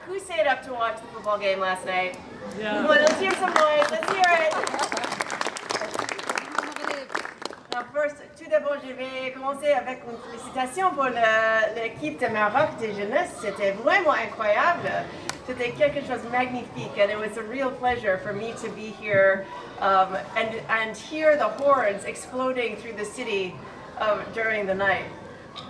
Who stayed up to watch the football game last night? Yeah. Come on, let's hear some noise. Let's hear it. Alors, first, tout d'abord, je vais commencer avec une félicitation pour l'équipe de Maroc des Jeunesse. C'était vraiment incroyable. C'était quelque chose de magnifique, and it was a real pleasure for me to be here and hear the horns exploding through the city during the night.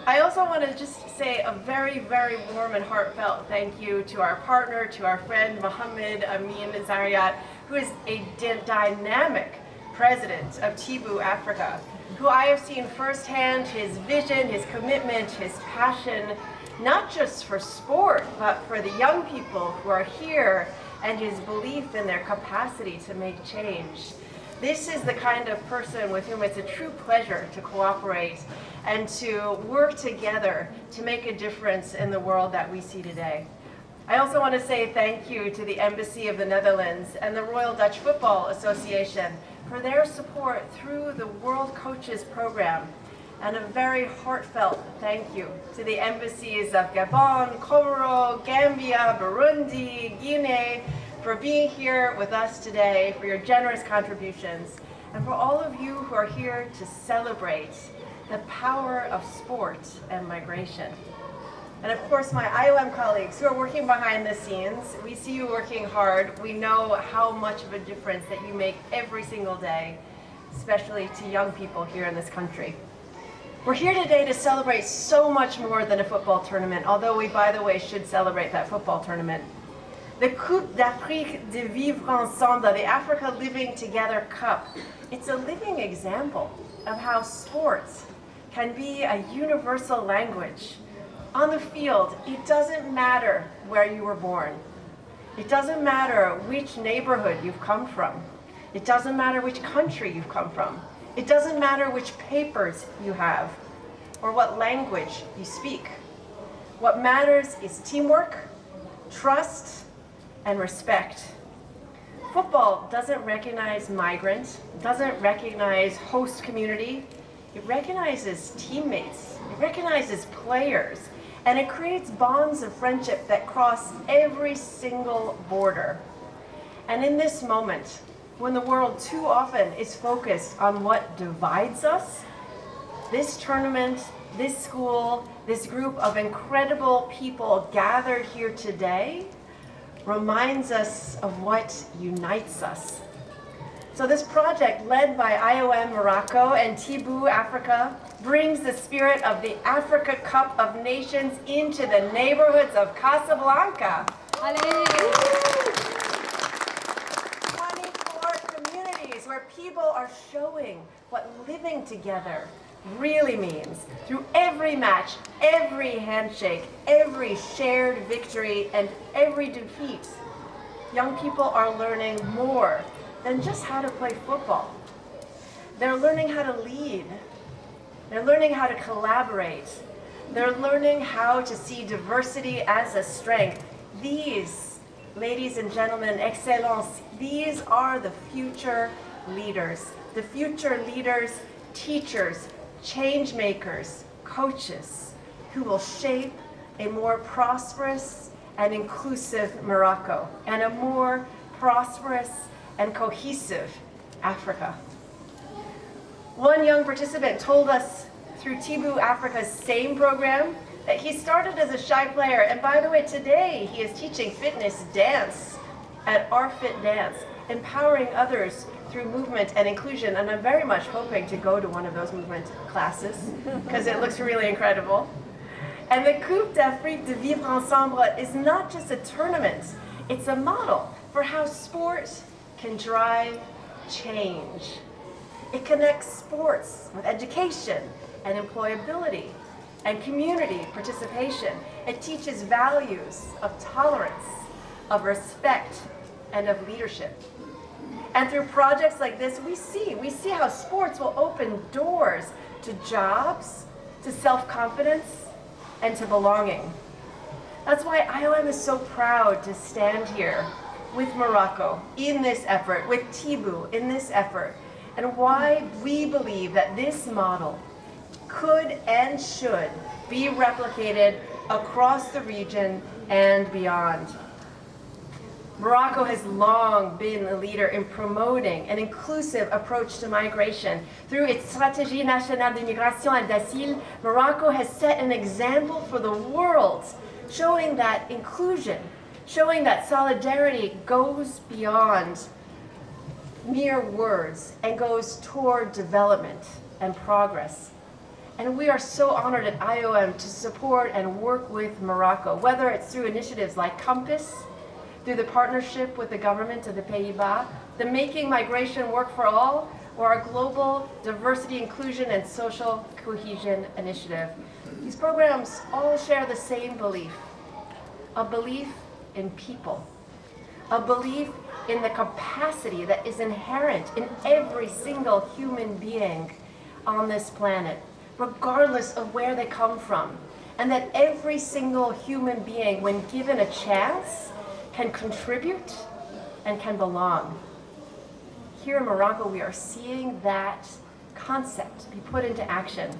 I also want to just say a very, very warm and heartfelt thank you to our partner, to our friend Mme Amy Pope, who is a dynamic president of Tibu Africa, who I have seen firsthand his vision, his commitment, his passion, not just for sport, but for the young people who are here, and his belief in their capacity to make change. This is the kind of person with whom it's a true pleasure to cooperate and to work together to make a difference in the world that we see today. I also want to say thank you to the Embassy of the Netherlands and the Royal Dutch Football Association for their support through the World Coaches Program. And a very heartfelt thank you to the embassies of Gabon, Comoros, Gambia, Burundi, Guinea, for being here with us today, for your generous contributions, and for all of you who are here to celebrate the power of sport and migration. And of course, my IOM colleagues who are working behind the scenes, we see you working hard. We know how much of a difference that you make every single day, especially to young people here in this country. We're here today to celebrate so much more than a football tournament, although we, by the way, should celebrate that football tournament. The Coupe d'Afrique de Vivre-Ensemble, the Africa Living Together Cup, it's a living example of how sports can be a universal language. On the field, it doesn't matter where you were born. It doesn't matter which neighborhood you've come from. It doesn't matter which country you've come from. It doesn't matter which papers you have or what language you speak. What matters is teamwork, trust, and respect. Football doesn't recognize migrant, doesn't recognize host community. It recognizes teammates, it recognizes players, and it creates bonds of friendship that cross every single border. And in this moment, when the world too often is focused on what divides us, this tournament, this school, this group of incredible people gathered here today reminds us of what unites us. So this project, led by IOM Morocco and Tibu Africa, brings the spirit of the Africa Cup of Nations into the neighborhoods of Casablanca. 24 communities where people are showing what living together really means through every match, every handshake, every shared victory, and every defeat. Young people are learning more than just how to play football. They're learning how to lead. They're learning how to collaborate. They're learning how to see diversity as a strength. These, ladies and gentlemen, excellence, these are the future leaders. The future leaders, teachers, change makers, coaches, who will shape a more prosperous and inclusive Morocco and a more prosperous and cohesive Africa. One young participant told us through Tibu Africa's SAME program that he started as a shy player, and by the way, today he is teaching fitness dance at Our Fit Dance, empowering others through movement and inclusion, and I'm very much hoping to go to one of those movement classes because it looks really incredible. And the Coupe d'Afrique de Vivre-Ensemble is not just a tournament, it's a model for how sport can drive change. It connects sports with education and employability and community participation. It teaches values of tolerance, of respect, and of leadership. And through projects like this, we see how sports will open doors to jobs, to self-confidence, and to belonging. That's why IOM is so proud to stand here with Morocco in this effort, with Tibu in this effort, and why we believe that this model could and should be replicated across the region and beyond. Morocco has long been a leader in promoting an inclusive approach to migration. Through its Stratégie nationale d'immigration et d'asile, Morocco has set an example for the world, showing that inclusion, showing that solidarity goes beyond mere words and goes toward development and progress. And we are so honored at IOM to support and work with Morocco, whether it's through initiatives like Compass, through the partnership with the government of the Pays-Bas, the Making Migration Work for All, or our global diversity, inclusion, and social cohesion initiative. These programs all share the same belief, a belief in people, a belief in the capacity that is inherent in every single human being on this planet, regardless of where they come from, and that every single human being, when given a chance, can contribute and can belong. Here in Morocco, we are seeing that concept be put into action.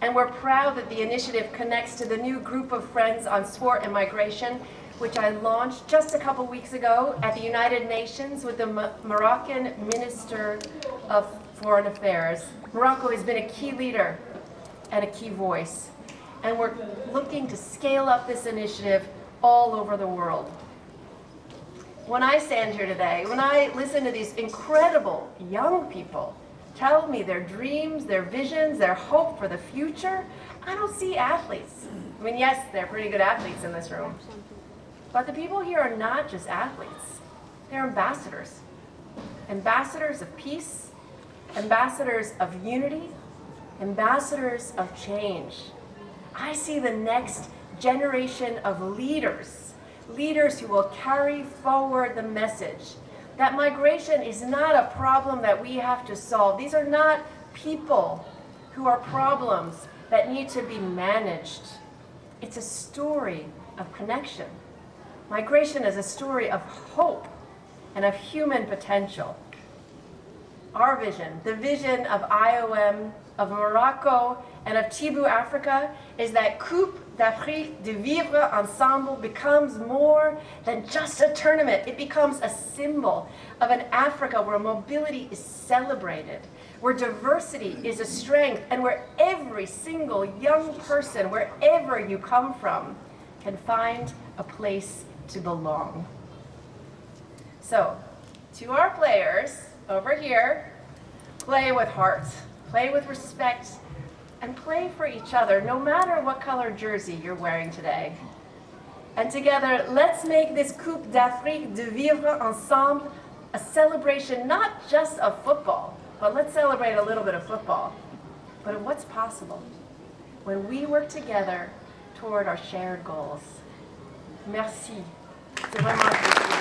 And we're proud that the initiative connects to the new group of friends on sport and migration, which I launched just a couple weeks ago at the United Nations with the Moroccan Minister of Foreign Affairs. Morocco has been a key leader and a key voice, and we're looking to scale up this initiative all over the world. When I stand here today, when I listen to these incredible young people tell me their dreams, their visions, their hope for the future, I don't see athletes. I mean, yes, they're pretty good athletes in this room, but the people here are not just athletes. They're ambassadors. Ambassadors of peace, ambassadors of unity, ambassadors of change. I see the next generation of leaders who will carry forward the message that migration is not a problem that we have to solve. These are not people who are problems that need to be managed. It's a story of connection. Migration is a story of hope and of human potential. Our vision, the vision of IOM, of Morocco, and of Tibu Africa is that Coupe d'Afrique de Vivre-Ensemble becomes more than just a tournament. It becomes a symbol of an Africa where mobility is celebrated, where diversity is a strength, and where every single young person, wherever you come from, can find a place to belong. So, to our players over here, play with heart, play with respect, and play for each other, no matter what color jersey you're wearing today. And together, let's make this Coupe d'Afrique de Vivre Ensemble a celebration not just of football, but let's celebrate a little bit of football, but of what's possible when we work together toward our shared goals. Merci. C'est vraiment apprécié.